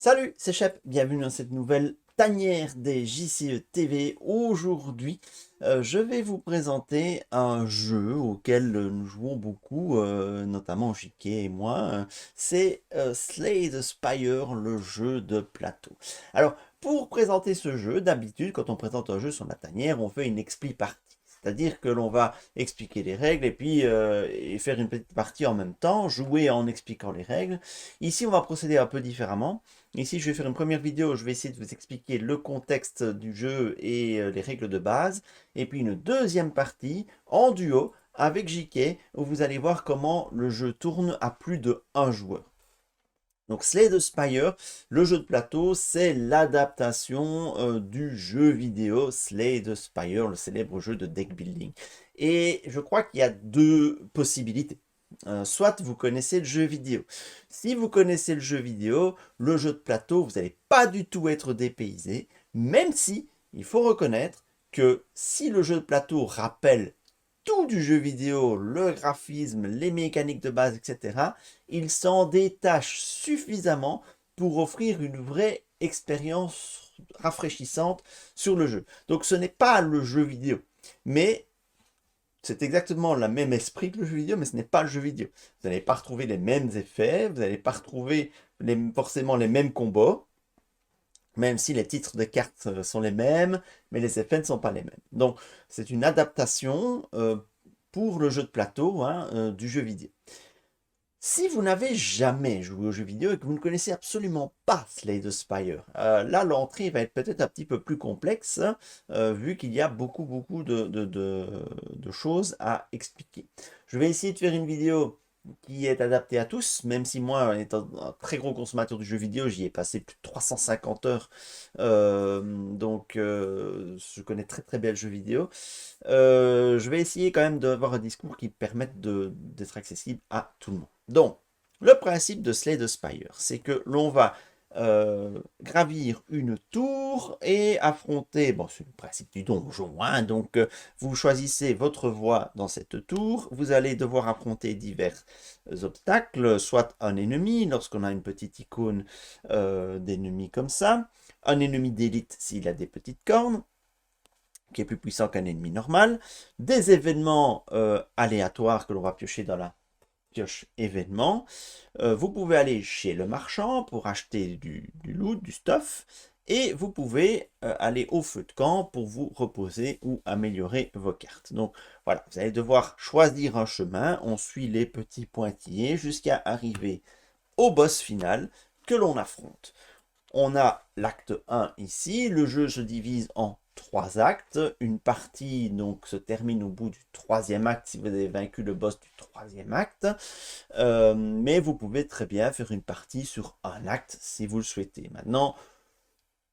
Salut, c'est Shep, bienvenue dans cette nouvelle tanière des JCE TV. Aujourd'hui, je vais vous présenter un jeu auquel nous jouons beaucoup, notamment JK et moi. C'est Slay the Spire, le jeu de plateau. Alors, pour présenter ce jeu, d'habitude, quand on présente un jeu sur la tanière, on fait une expli partie. C'est-à-dire que l'on va expliquer les règles et puis et faire une petite partie en même temps, jouer en expliquant les règles. Ici, on va procéder un peu différemment. Ici, je vais faire une première vidéo, je vais essayer de vous expliquer le contexte du jeu et les règles de base. Et puis une deuxième partie en duo avec JK, où vous allez voir comment le jeu tourne à plus de un joueur. Donc Slay the Spire, le jeu de plateau, c'est l'adaptation du jeu vidéo Slay the Spire, le célèbre jeu de deck building. Et je crois qu'il y a deux possibilités. Soit vous connaissez le jeu vidéo. Si vous connaissez le jeu vidéo, le jeu de plateau, vous n'allez pas du tout être dépaysé, même si il faut reconnaître que si le jeu de plateau rappelle tout du jeu vidéo, le graphisme, les mécaniques de base, etc., il s'en détache suffisamment pour offrir une vraie expérience rafraîchissante sur le jeu. Donc ce n'est pas le jeu vidéo, mais c'est exactement le même esprit que le jeu vidéo, mais ce n'est pas le jeu vidéo. Vous n'allez pas retrouver les mêmes effets, vous n'allez pas retrouver forcément les mêmes combos, même si les titres de cartes sont les mêmes, mais les effets ne sont pas les mêmes. Donc c'est une adaptation pour le jeu de plateau du jeu vidéo. Si vous n'avez jamais joué aux jeux vidéo et que vous ne connaissez absolument pas Slay the Spire, là l'entrée va être peut-être un petit peu plus complexe, vu qu'il y a beaucoup de choses à expliquer. Je vais essayer de faire une vidéo qui est adaptée à tous, même si moi, étant un très gros consommateur du jeu vidéo, j'y ai passé plus de 350 heures, donc je connais très bien le jeu vidéo. Je vais essayer quand même d'avoir un discours qui permette d'être accessible à tout le monde. Donc, le principe de Slay the Spire, c'est que l'on va gravir une tour et affronter, bon c'est le principe du donjon, hein, donc vous choisissez votre voie dans cette tour, vous allez devoir affronter divers obstacles, soit un ennemi, lorsqu'on a une petite icône d'ennemi comme ça, un ennemi d'élite s'il a des petites cornes, qui est plus puissant qu'un ennemi normal, des événements aléatoires que l'on va piocher dans la pioche événements. Vous pouvez aller chez le marchand pour acheter du loot, du stuff, et vous pouvez aller au feu de camp pour vous reposer ou améliorer vos cartes. Donc voilà, vous allez devoir choisir un chemin, on suit les petits pointillés jusqu'à arriver au boss final que l'on affronte. On a l'acte 1 ici, le jeu se divise en 3 actes, une partie donc se termine au bout du 3e acte si vous avez vaincu le boss du 3e acte, mais vous pouvez très bien faire une partie sur un acte si vous le souhaitez. Maintenant,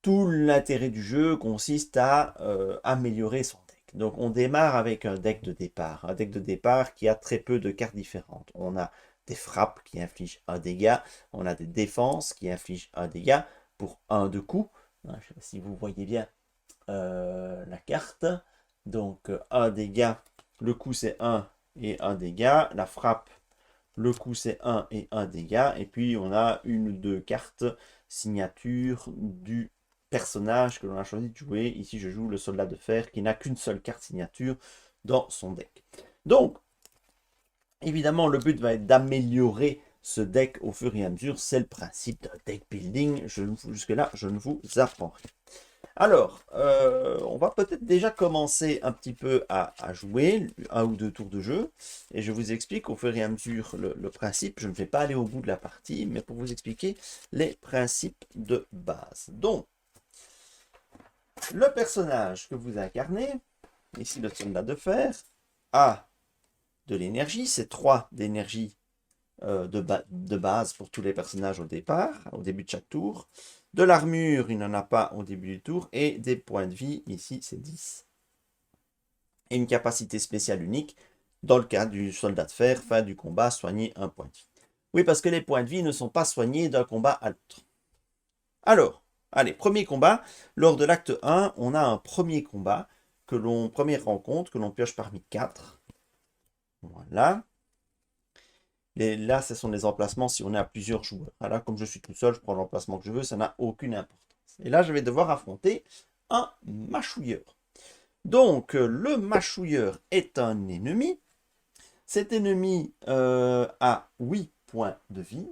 tout l'intérêt du jeu consiste à améliorer son deck. Donc on démarre avec un deck de départ qui a très peu de cartes différentes. On a des frappes qui infligent un dégât, on a des défenses qui infligent un dégât pour un de coups. Je ne sais pas si vous voyez bien la carte. Donc un dégât, le coup c'est 1 et un dégât. La frappe, le coup c'est 1 et un dégât. Et puis on a une ou deux cartes signature du personnage que l'on a choisi de jouer. Ici je joue le soldat de fer qui n'a qu'une seule carte signature dans son deck. Donc évidemment le but va être d'améliorer ce deck au fur et à mesure. C'est le principe d'un deck building. Jusque-là je ne vous apprends rien. Alors, on va peut-être déjà commencer un petit peu à jouer, un ou deux tours de jeu, et je vous explique au fur et à mesure le principe. Je ne vais pas aller au bout de la partie, mais pour vous expliquer les principes de base. Donc, le personnage que vous incarnez, ici le soldat de fer, a de l'énergie, c'est 3 d'énergie de base pour tous les personnages au départ, au début de chaque tour. De l'armure, il n'en a pas au début du tour. Et des points de vie, ici c'est 10. Et une capacité spéciale unique, dans le cas du soldat de fer, fin du combat, soigner un point de vie. Oui, parce que les points de vie ne sont pas soignés d'un combat à l'autre. Alors, allez, premier combat. Lors de l'acte 1, on a un premier combat, première rencontre, que l'on pioche parmi 4. Voilà. Là, ce sont les emplacements si on est à plusieurs joueurs. Là, comme je suis tout seul, je prends l'emplacement que je veux, ça n'a aucune importance. Et là, je vais devoir affronter un mâchouilleur. Donc, le mâchouilleur est un ennemi. Cet ennemi a 8 points de vie.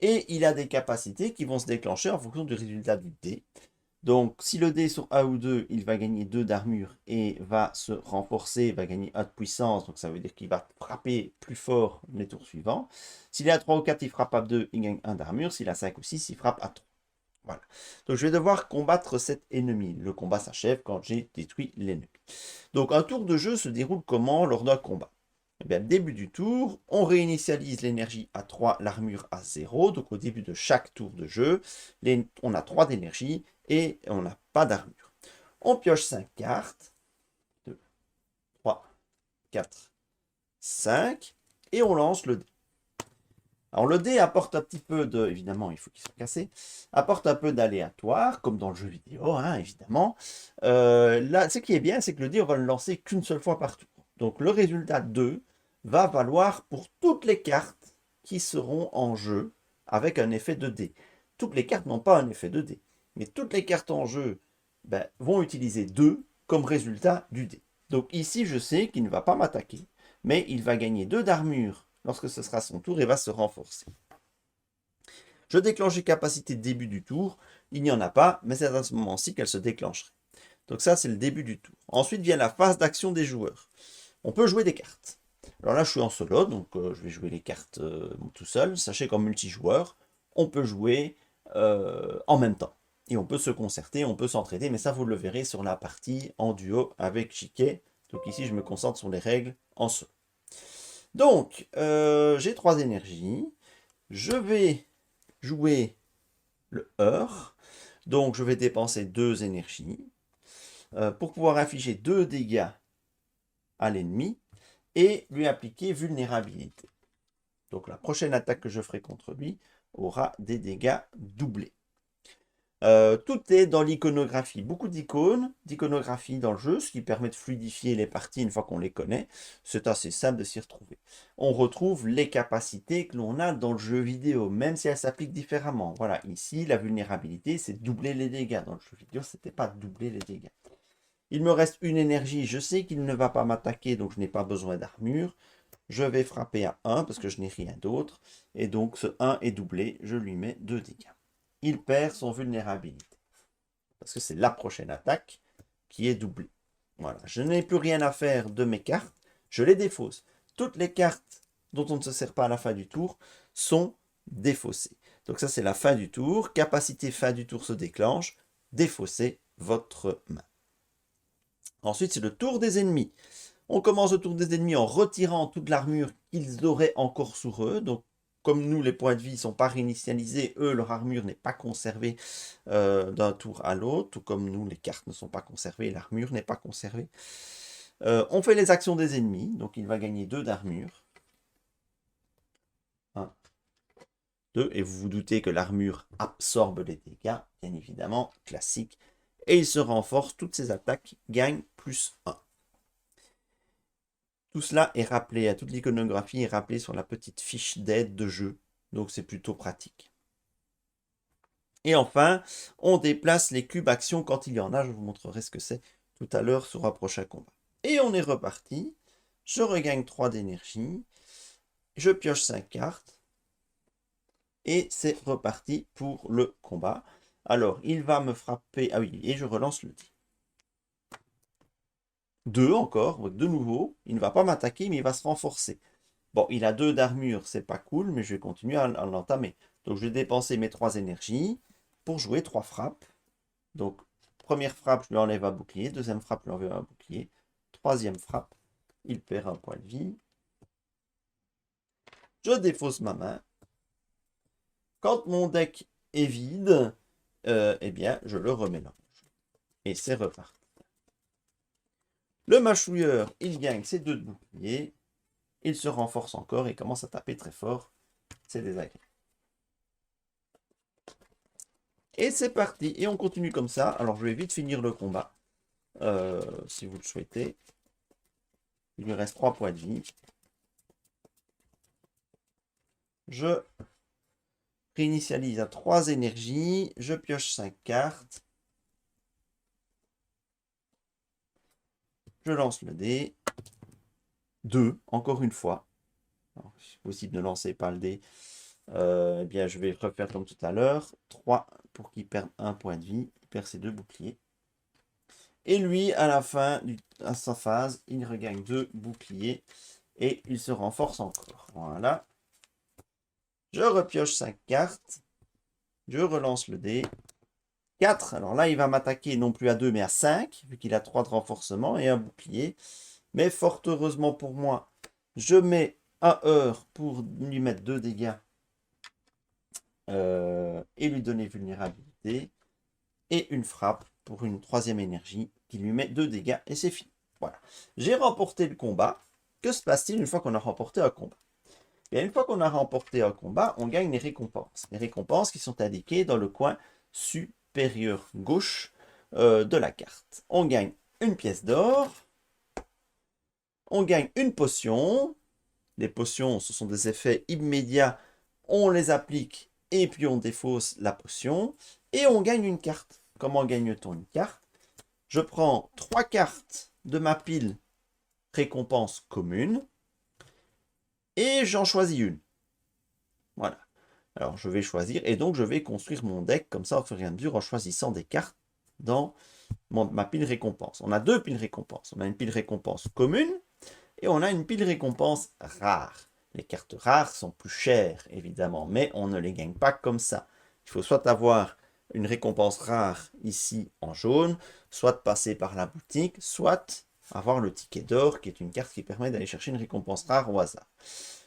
Et il a des capacités qui vont se déclencher en fonction du résultat du dé. Donc, si le dé est sur 1 ou 2, il va gagner 2 d'armure et va se renforcer, va gagner 1 de puissance. Donc, ça veut dire qu'il va frapper plus fort les tours suivants. S'il est à 3 ou 4, il frappe à 2, il gagne 1 d'armure. S'il est à 5 ou 6, il frappe à 3. Voilà. Donc, je vais devoir combattre cet ennemi. Le combat s'achève quand j'ai détruit l'ennemi. Donc, un tour de jeu se déroule comment lors d'un combat? Eh bien, début du tour, on réinitialise l'énergie à 3, l'armure à 0. Donc, au début de chaque tour de jeu, on a 3 d'énergie et on n'a pas d'armure. On pioche 5 cartes. 2, 3, 4, 5. Et on lance le dé. Alors le dé apporte un petit peu de, évidemment il faut qu'il soit cassé, apporte un peu d'aléatoire, comme dans le jeu vidéo, hein, évidemment. Là, ce qui est bien, c'est que le dé, on va le lancer qu'une seule fois par tour. Donc le résultat 2 va valoir pour toutes les cartes qui seront en jeu avec un effet de dé. Toutes les cartes n'ont pas un effet de dé, mais toutes les cartes en jeu vont utiliser 2 comme résultat du dé. Donc ici, je sais qu'il ne va pas m'attaquer, mais il va gagner 2 d'armure lorsque ce sera son tour et va se renforcer. Je déclenche les capacités de début du tour. Il n'y en a pas, mais c'est à ce moment-ci qu'elle se déclencherait. Donc ça, c'est le début du tour. Ensuite vient la phase d'action des joueurs. On peut jouer des cartes. Alors là, je suis en solo, donc je vais jouer les cartes tout seul. Sachez qu'en multijoueur, on peut jouer en même temps. Et on peut se concerter, on peut s'entraider, mais ça, vous le verrez sur la partie en duo avec Chiquet. Donc ici, je me concentre sur les règles en solo. Donc, j'ai 3 énergies. Je vais jouer le heurt. Donc, je vais dépenser 2 énergies pour pouvoir infliger 2 dégâts à l'ennemi et lui appliquer vulnérabilité. Donc, la prochaine attaque que je ferai contre lui aura des dégâts doublés. Tout est dans l'iconographie. Beaucoup d'iconographie dans le jeu, ce qui permet de fluidifier les parties une fois qu'on les connaît. C'est assez simple de s'y retrouver. On retrouve les capacités que l'on a dans le jeu vidéo, même si elles s'appliquent différemment. Voilà, ici, la vulnérabilité, c'est doubler les dégâts. Dans le jeu vidéo, c'était pas doubler les dégâts. Il me reste une énergie. Je sais qu'il ne va pas m'attaquer, donc je n'ai pas besoin d'armure. Je vais frapper à 1 parce que je n'ai rien d'autre. Et donc, ce 1 est doublé. Je lui mets 2 dégâts. Il perd son vulnérabilité. Parce que c'est la prochaine attaque qui est doublée. Voilà, je n'ai plus rien à faire de mes cartes, je les défausse. Toutes les cartes dont on ne se sert pas à la fin du tour sont défaussées. Donc ça, c'est la fin du tour. Capacité fin du tour se déclenche. Défaussez votre main. Ensuite, c'est le tour des ennemis. On commence le tour des ennemis en retirant toute l'armure qu'ils auraient encore sur eux. Donc, comme nous, les points de vie ne sont pas réinitialisés, eux, leur armure n'est pas conservée d'un tour à l'autre. Tout comme nous, les cartes ne sont pas conservées, l'armure n'est pas conservée. On fait les actions des ennemis. Donc, il va gagner 2 d'armure. 1, 2. Et vous vous doutez que l'armure absorbe les dégâts, bien évidemment, classique. Et il se renforce. Toutes ses attaques gagnent plus 1. Tout cela est rappelé, toute l'iconographie est rappelée sur la petite fiche d'aide de jeu, donc c'est plutôt pratique. Et enfin, on déplace les cubes actions quand il y en a, je vous montrerai ce que c'est tout à l'heure sur un prochain combat. Et on est reparti, je regagne 3 d'énergie, je pioche 5 cartes, et c'est reparti pour le combat. Alors, il va me frapper, ah oui, et je relance le dé. 2 encore, de nouveau, il ne va pas m'attaquer, mais il va se renforcer. Bon, il a 2 d'armure, c'est pas cool, mais je vais continuer à l'entamer. Donc, je vais dépenser mes 3 énergies pour jouer 3 frappes. Donc, première frappe, je lui enlève un bouclier. Deuxième frappe, je lui enlève un bouclier. Troisième frappe, il perd un point de vie. Je défausse ma main. Quand mon deck est vide, eh bien, je le remélange. Et c'est reparti. Le mâchouilleur, il gagne ses 2 de bouclier. Il se renforce encore et commence à taper très fort. C'est désagréable. Et c'est parti. Et on continue comme ça. Alors, je vais vite finir le combat. Si vous le souhaitez. Il lui reste 3 points de vie. Je réinitialise à 3 énergies. Je pioche 5 cartes. Je lance le dé. 2, encore une fois. C'est possible de ne lancer pas le dé. Eh bien, je vais refaire comme tout à l'heure. 3 pour qu'il perde 1 point de vie. Il perd ses 2 boucliers. Et lui, à la fin de sa phase, il regagne 2 boucliers. Et il se renforce encore. Voilà. Je repioche 5 cartes. Je relance le dé. 4. Alors là, il va m'attaquer non plus à 2, mais à 5, vu qu'il a 3 de renforcement et un bouclier. Mais fort heureusement pour moi, je mets un heurt pour lui mettre 2 dégâts et lui donner vulnérabilité. Et une frappe pour une 3e énergie qui lui met 2 dégâts et c'est fini. Voilà. J'ai remporté le combat. Que se passe-t-il une fois qu'on a remporté un combat? Et une fois qu'on a remporté un combat, on gagne les récompenses. Les récompenses qui sont indiquées dans le coin supérieur gauche de la carte. On gagne une pièce d'or. On gagne une potion. Les potions, ce sont des effets immédiats. On les applique et puis on défausse la potion. Et on gagne une carte. Comment gagne-t-on une carte? Je prends 3 cartes de ma pile récompense commune. Et j'en choisis une. Voilà. Alors je vais choisir et donc je vais construire mon deck comme ça au fur et à mesure en choisissant des cartes dans ma pile récompense. On a 2 piles récompense. On a une pile récompense commune et on a une pile récompense rare. Les cartes rares sont plus chères évidemment, mais on ne les gagne pas comme ça. Il faut soit avoir une récompense rare ici en jaune, soit passer par la boutique, soit avoir le ticket d'or qui est une carte qui permet d'aller chercher une récompense rare au hasard.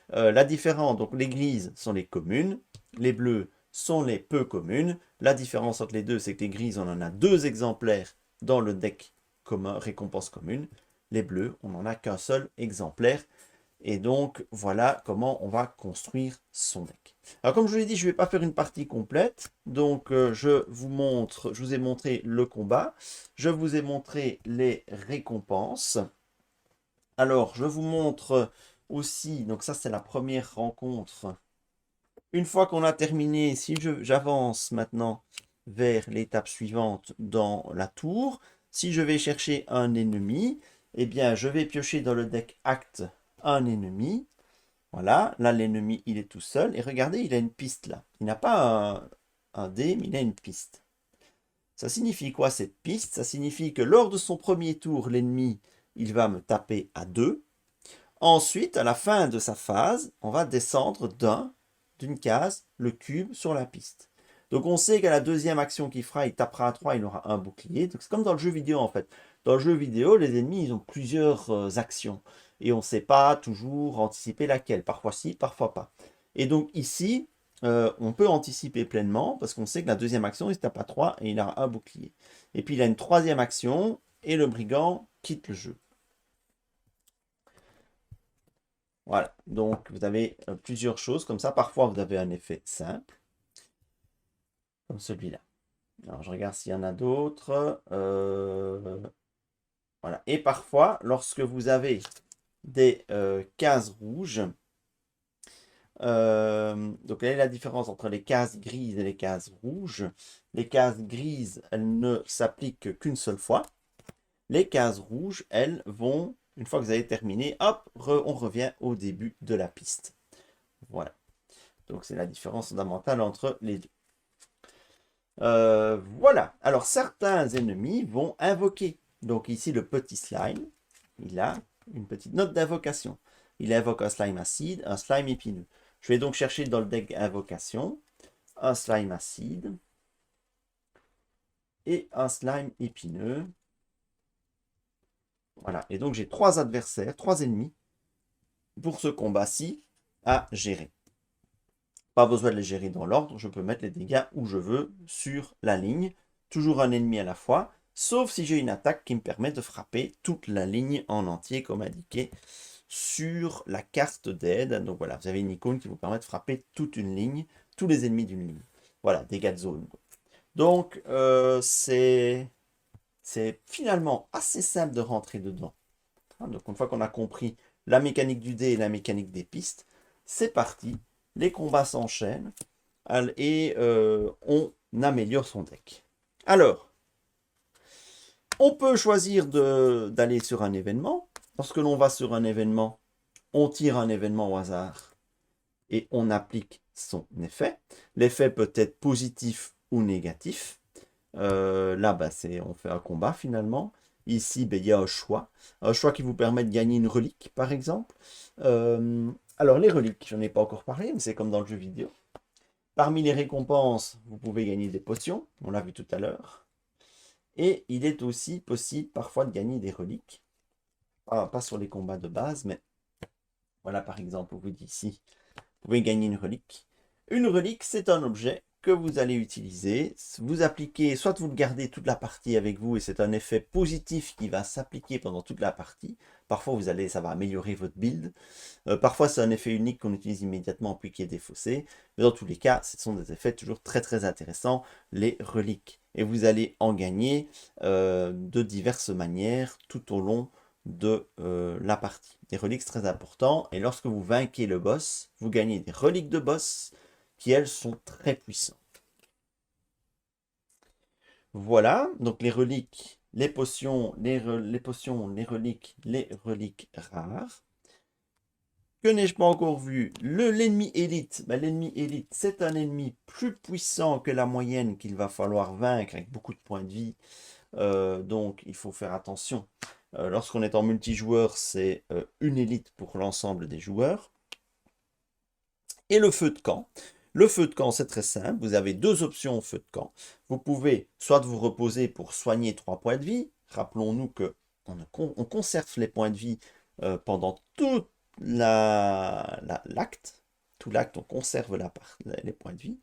La différence, donc les grises sont les communes, les bleus sont les peu communes. La différence entre les deux, c'est que les grises, on en a 2 exemplaires dans le deck commun, récompense commune. Les bleus, on n'en a qu'un seul exemplaire. Et donc, voilà comment on va construire son deck. Alors, comme je vous l'ai dit, je ne vais pas faire une partie complète. Donc, je vous ai montré le combat. Je vous ai montré les récompenses. Alors, je vous montre aussi, donc ça c'est la première rencontre. Une fois qu'on a terminé, si j'avance maintenant vers l'étape suivante dans la tour, si je vais chercher un ennemi, eh bien je vais piocher dans le deck acte un ennemi. Voilà, là l'ennemi il est tout seul. Et regardez, il a une piste là. Il n'a pas un dé, mais il a une piste. Ça signifie quoi cette piste? Ça signifie que lors de son premier tour, l'ennemi, il va me taper à 2. Ensuite, à la fin de sa phase, on va descendre d'une case le cube sur la piste. Donc on sait qu'à la deuxième action qu'il fera, il tapera à 3, il aura un bouclier. Donc c'est comme dans le jeu vidéo en fait. Dans le jeu vidéo, les ennemis, ils ont plusieurs actions. Et on ne sait pas toujours anticiper laquelle. Parfois si, parfois pas. Et donc ici, on peut anticiper pleinement parce qu'on sait que la deuxième action, il se tape à 3 et il aura un bouclier. Et puis il a une troisième action et le brigand quitte le jeu. Voilà, donc vous avez plusieurs choses comme ça. Parfois, vous avez un effet simple, comme celui-là. Alors, je regarde s'il y en a d'autres. Voilà. Et parfois, lorsque vous avez des cases rouges, donc quelle est la différence entre les cases grises et les cases rouges? Les cases grises, elles ne s'appliquent qu'une seule fois. Les cases rouges, elles vont, une fois que vous avez terminé, hop, on revient au début de la piste. Voilà. Donc c'est la différence fondamentale entre les deux. Voilà. Alors certains ennemis vont invoquer. Donc ici le petit slime, il a une petite note d'invocation. Il invoque un slime acide, un slime épineux. Je vais donc chercher dans le deck invocation un slime acide et un slime épineux. Voilà. Et donc j'ai 3 adversaires, 3 ennemis pour ce combat-ci à gérer. Pas besoin de les gérer dans l'ordre, je peux mettre les dégâts où je veux sur la ligne. Toujours un ennemi à la fois, sauf si j'ai une attaque qui me permet de frapper toute la ligne en entier, comme indiqué sur la carte d'aide. Donc voilà, vous avez une icône qui vous permet de frapper toute une ligne, tous les ennemis d'une ligne. Voilà, dégâts de zone. Donc c'est finalement assez simple de rentrer dedans. Donc une fois qu'on a compris la mécanique du dé et la mécanique des pistes, c'est parti, les combats s'enchaînent et on améliore son deck. Alors, on peut choisir d'aller sur un événement. Lorsque l'on va sur un événement, on tire un événement au hasard et on applique son effet. L'effet peut être positif ou négatif. Là, bah, on fait un combat finalement. Ici, bah, il y a un choix. Un choix qui vous permet de gagner une relique, par exemple. Alors, les reliques, je n'en ai pas encore parlé, mais c'est comme dans le jeu vidéo. Parmi les récompenses, vous pouvez gagner des potions. On l'a vu tout à l'heure. Et il est aussi possible parfois de gagner des reliques. Pas sur les combats de base, mais voilà, par exemple, on vous dit ici, vous pouvez gagner une relique. Une relique, c'est un objet que vous allez utiliser. Vous appliquez, soit vous le gardez toute la partie avec vous et c'est un effet positif qui va s'appliquer pendant toute la partie. Parfois, ça va améliorer votre build. Parfois, c'est un effet unique qu'on utilise immédiatement puis qui est défaussé. Mais dans tous les cas, ce sont des effets toujours très très intéressants, les reliques. Et vous allez en gagner de diverses manières tout au long de la partie. Des reliques très importants. Et lorsque vous vainquez le boss, vous gagnez des reliques de boss qui, elles, sont très puissantes. Voilà, donc les reliques, les potions, les potions, les reliques rares. Que n'ai-je pas encore vu? L'ennemi élite. L'ennemi élite, c'est un ennemi plus puissant que la moyenne qu'il va falloir vaincre avec beaucoup de points de vie. Donc, il faut faire attention. Lorsqu'on est en multijoueur, c'est une élite pour l'ensemble des joueurs. Et le feu de camp. Le feu de camp, c'est très simple. Vous avez deux options au feu de camp. Vous pouvez soit vous reposer pour soigner 3 points de vie. Rappelons-nous que on conserve les points de vie pendant tout l'acte. Tout l'acte, on conserve les points de vie.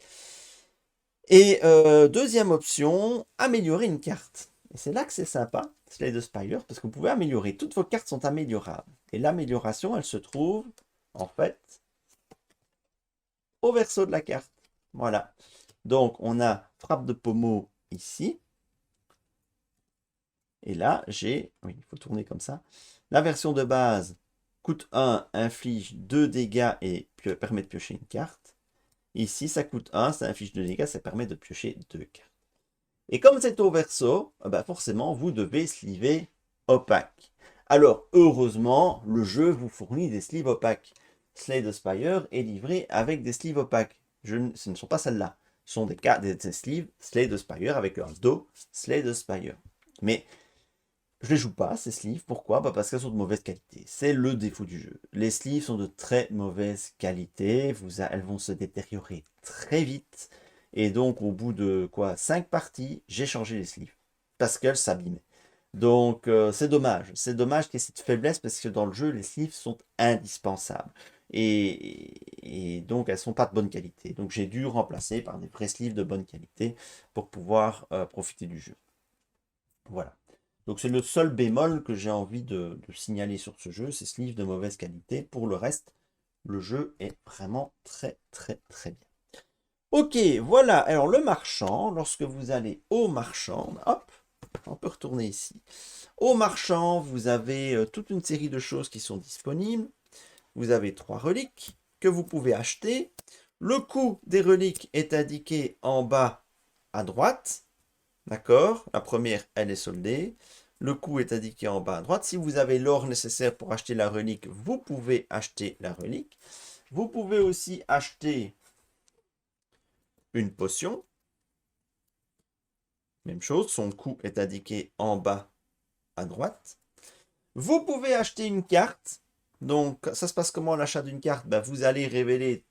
Et deuxième option, améliorer une carte. Et c'est là que c'est sympa, Slay the Spire, parce que vous pouvez améliorer. Toutes vos cartes sont améliorables. Et l'amélioration, elle se trouve, en fait, au verso de la carte. Voilà. Donc, on a frappe de pommeau ici. Et là, oui, il faut tourner comme ça. La version de base, coûte 1, inflige 2 dégâts et permet de piocher une carte. Ici, ça coûte 1, ça inflige 2 dégâts, ça permet de piocher 2 cartes. Et comme c'est au verso, bah forcément, vous devez sliver opaque. Alors, heureusement, le jeu vous fournit des sleeves opaques. Slay the Spire est livré avec des sleeves opaques. Ce ne sont pas celles-là. Ce sont des sleeves Slay the Spire avec leur dos Slay the Spire. Mais je les joue pas, ces sleeves. Pourquoi? Parce qu'elles sont de mauvaise qualité. C'est le défaut du jeu. Les sleeves sont de très mauvaise qualité. Elles vont se détériorer très vite. Et donc, au bout de 5 parties, j'ai changé les sleeves. Parce qu'elles s'abîmaient. Donc, c'est dommage. C'est dommage qu'il y ait cette faiblesse parce que dans le jeu, les sleeves sont indispensables. Et donc, elles ne sont pas de bonne qualité. Donc, j'ai dû remplacer par des vrais sleeves de bonne qualité pour pouvoir profiter du jeu. Voilà. Donc, c'est le seul bémol que j'ai envie de signaler sur ce jeu. C'est sleeves de mauvaise qualité. Pour le reste, le jeu est vraiment très, très, très bien. Ok, voilà. Alors, le marchand, lorsque vous allez au marchand, hop, on peut retourner ici. Au marchand, vous avez toute une série de choses qui sont disponibles. Vous avez 3 reliques que vous pouvez acheter. Le coût des reliques est indiqué en bas à droite. D'accord? La première, elle est soldée. Le coût est indiqué en bas à droite. Si vous avez l'or nécessaire pour acheter la relique, vous pouvez acheter la relique. Vous pouvez aussi acheter une potion. Même chose, son coût est indiqué en bas à droite. Vous pouvez acheter une carte. Donc, ça se passe comment l'achat d'une carte? Vous allez révéler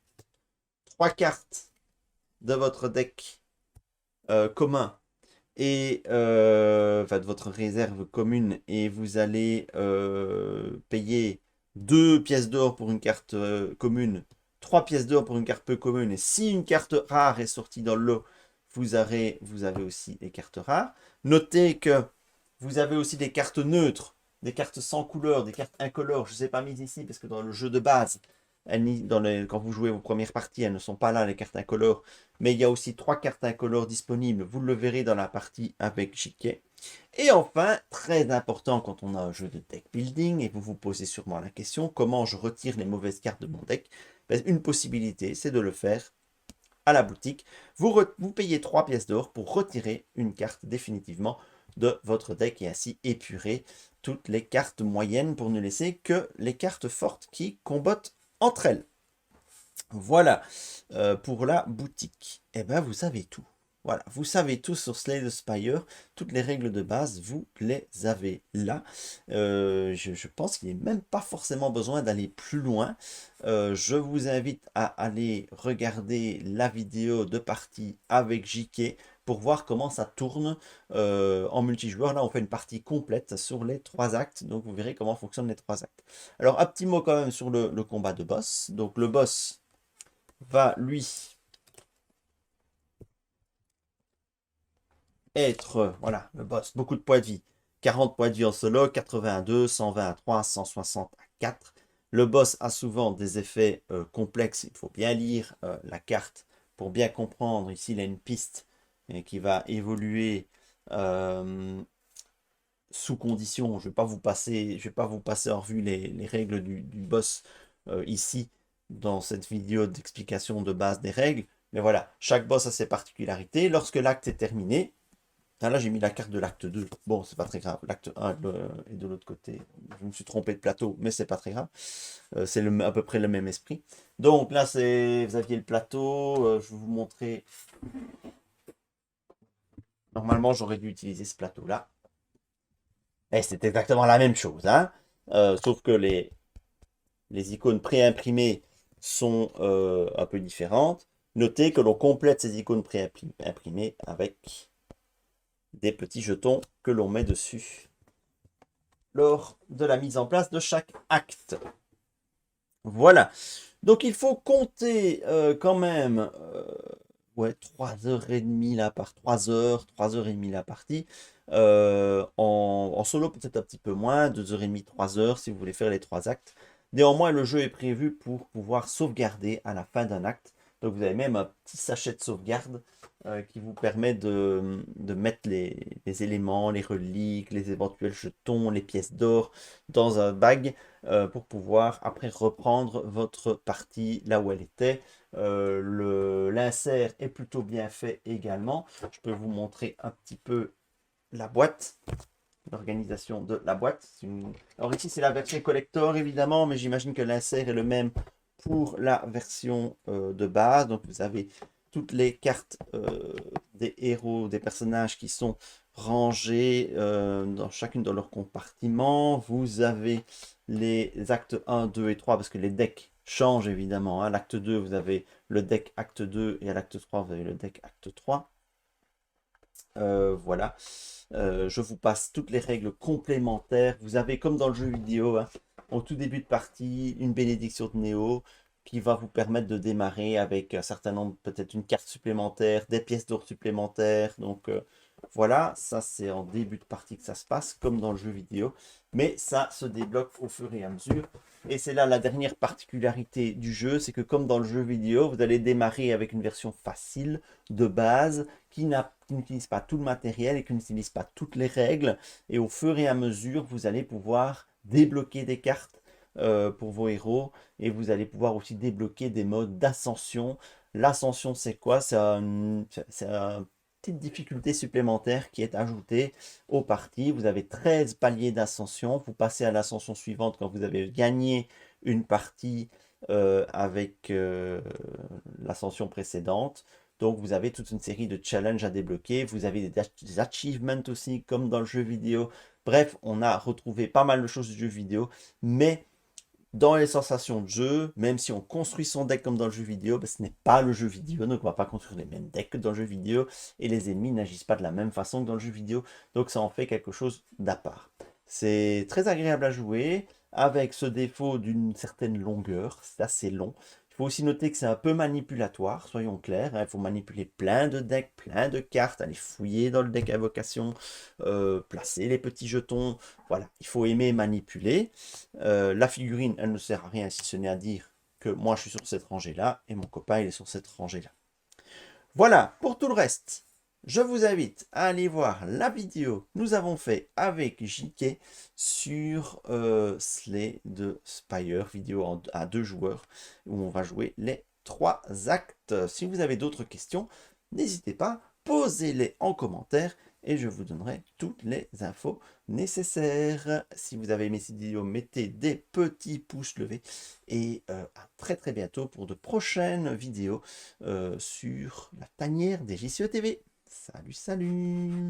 3 cartes de votre deck commun et de votre réserve commune et vous allez payer 2 pièces d'or pour une carte commune, 3 pièces d'or pour une carte peu commune. Et si une carte rare est sortie dans le lot, vous avez aussi des cartes rares. Notez que vous avez aussi des cartes neutres, des cartes sans couleur, des cartes incolores. Je ne les ai pas mises ici parce que dans le jeu de base, quand vous jouez vos premières parties, elles ne sont pas là, les cartes incolores. Mais il y a aussi 3 cartes incolores disponibles. Vous le verrez dans la partie avec Chiquet. Et enfin, très important quand on a un jeu de deck building, et vous vous posez sûrement la question, comment je retire les mauvaises cartes de mon deck? Ben, une possibilité, c'est de le faire à la boutique. Vous payez 3 pièces d'or pour retirer une carte définitivement de votre deck et ainsi épurer toutes les cartes moyennes pour ne laisser que les cartes fortes qui combattent entre elles. Voilà pour la boutique. Et ben vous savez tout. Voilà, vous savez tout sur Slay the Spire. Toutes les règles de base, vous les avez là. Je pense qu'il n'est même pas forcément besoin d'aller plus loin. Je vous invite à aller regarder la vidéo de partie avec JK pour voir comment ça tourne en multijoueur. Là, on fait une partie complète sur les 3 actes. Donc, vous verrez comment fonctionnent les 3 actes. Alors, un petit mot quand même sur le combat de boss. Donc, le boss va, lui, être, voilà, le boss, beaucoup de points de vie. 40 points de vie en solo, 82, 120 à 3, 160 à 4. Le boss a souvent des effets complexes. Il faut bien lire la carte pour bien comprendre. Ici, il a une piste qui va évoluer sous condition. Je ne vais pas vous passer en revue les règles du boss ici dans cette vidéo d'explication de base des règles. Mais voilà, chaque boss a ses particularités. Lorsque l'acte est terminé, là j'ai mis la carte de l'acte 2. Bon, c'est pas très grave. L'acte 1 est de l'autre côté. Je me suis trompé de plateau, mais c'est pas très grave. C'est à peu près le même esprit. Donc là, vous aviez le plateau. Je vais vous montrer. Normalement, j'aurais dû utiliser ce plateau-là. Et c'est exactement la même chose, hein. Sauf que les icônes préimprimées sont un peu différentes. Notez que l'on complète ces icônes préimprimées avec des petits jetons que l'on met dessus lors de la mise en place de chaque acte. Voilà. Donc il faut compter quand même ouais, 3h30 là par 3h, 3h30 la partie. En solo peut-être un petit peu moins, 2h30, 3h si vous voulez faire les 3 actes. Néanmoins, le jeu est prévu pour pouvoir sauvegarder à la fin d'un acte. Donc vous avez même un petit sachet de sauvegarde qui vous permet de mettre les éléments, les reliques, les éventuels jetons, les pièces d'or dans un bag pour pouvoir après reprendre votre partie là où elle était. L'insert est plutôt bien fait également. Je peux vous montrer un petit peu la boîte, l'organisation de la boîte. Alors ici c'est la version collector évidemment, mais j'imagine que l'insert est le même pour la version de base. Donc vous avez toutes les cartes des héros, des personnages qui sont rangées chacune dans leur compartiment. Vous avez les actes 1, 2 et 3 parce que les decks changent évidemment. À l'acte 2, vous avez le deck acte 2 et à l'acte 3, vous avez le deck acte 3. Voilà. Je vous passe toutes les règles complémentaires. Vous avez, comme dans le jeu vidéo, hein, au tout début de partie, une bénédiction de Néo qui va vous permettre de démarrer avec un certain nombre, peut-être une carte supplémentaire, des pièces d'or supplémentaires. Donc voilà, ça c'est en début de partie que ça se passe, comme dans le jeu vidéo. Mais ça se débloque au fur et à mesure. Et c'est là la dernière particularité du jeu, c'est que comme dans le jeu vidéo, vous allez démarrer avec une version facile, de base, qui n'utilise pas tout le matériel et qui n'utilise pas toutes les règles. Et au fur et à mesure, vous allez pouvoir débloquer des cartes pour vos héros et vous allez pouvoir aussi débloquer des modes d'ascension. L'ascension, c'est quoi? C'est une petite difficulté supplémentaire qui est ajoutée aux parties. Vous avez 13 paliers d'ascension. Vous passez à l'ascension suivante quand vous avez gagné une partie avec l'ascension précédente. Donc vous avez toute une série de challenges à débloquer. Vous avez des achievements aussi, comme dans le jeu vidéo. Bref, on a retrouvé pas mal de choses du jeu vidéo. Mais dans les sensations de jeu, même si on construit son deck comme dans le jeu vidéo, ben, ce n'est pas le jeu vidéo. Donc on ne va pas construire les mêmes decks que dans le jeu vidéo. Et les ennemis n'agissent pas de la même façon que dans le jeu vidéo. Donc ça en fait quelque chose d'à part. C'est très agréable à jouer, avec ce défaut d'une certaine longueur. C'est assez long. Il faut aussi noter que c'est un peu manipulatoire, soyons clairs, hein. Il faut manipuler plein de decks, plein de cartes, aller fouiller dans le deck invocation, placer les petits jetons. Voilà, il faut aimer manipuler. La figurine, elle ne sert à rien si ce n'est à dire que moi je suis sur cette rangée-là et mon copain il est sur cette rangée-là. Voilà, pour tout le reste. Je vous invite à aller voir la vidéo que nous avons fait avec JK sur Slay de Spire, vidéo à 2 joueurs, où on va jouer les 3 actes. Si vous avez d'autres questions, n'hésitez pas, posez-les en commentaire et je vous donnerai toutes les infos nécessaires. Si vous avez aimé cette vidéo, mettez des petits pouces levés et à très bientôt pour de prochaines vidéos sur la tanière des JCE TV. Salut, salut!